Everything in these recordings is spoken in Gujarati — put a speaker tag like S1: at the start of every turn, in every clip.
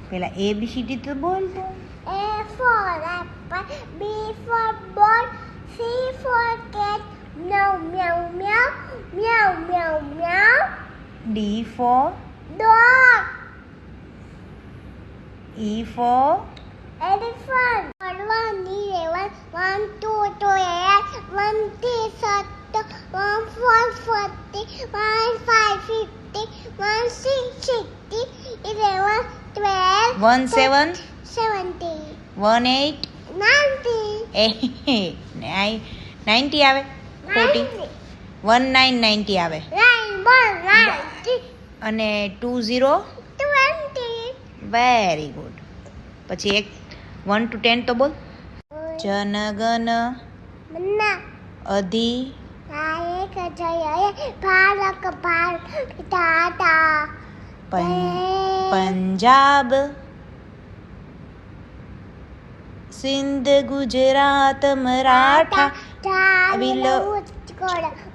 S1: પેલા ABCD તો બોલ તો.
S2: A for apple, B for ball, C for cat, meow meow meow, meow meow meow.
S1: D for
S2: Dog.
S1: E for
S2: Elephant. 1 11, 1 2 8, 1 3 7, 1 4 40, 1 5 50, 1 6 60, 11 12,
S1: 1 7
S2: 70,
S1: 1 8
S2: 90,
S1: 90 આવે 40 1 9 90 આવે
S2: 90,
S1: અને 2 0
S2: 20.
S1: Very good. પછી એક 1 to 10 તો બોલ. જનગણ
S2: મન્ના
S1: અધિ
S2: નાયક જય ભારત ભારત ટાટા
S1: પંજાબ સિંધ ગુજરાત મરાઠા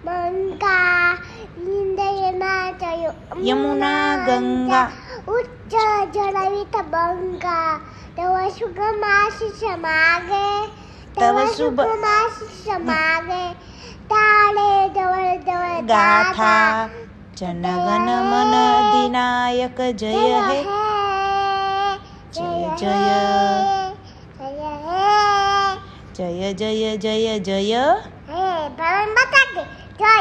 S2: બંગા ઇન્દયના જયો
S1: યમુના ગંગા
S2: ઉચ્ચ જળવિત બંગા તવ સુગમાશિષ માગે
S1: તવ શુભ
S2: માગે તાળે દવળ દવળ
S1: ગાથા જનગણ મન અધિનાયક જય હે જય જય જય જય જય જય
S2: હે ભવન બતા દે જય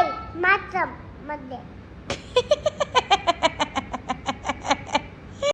S2: માતરમ મત દે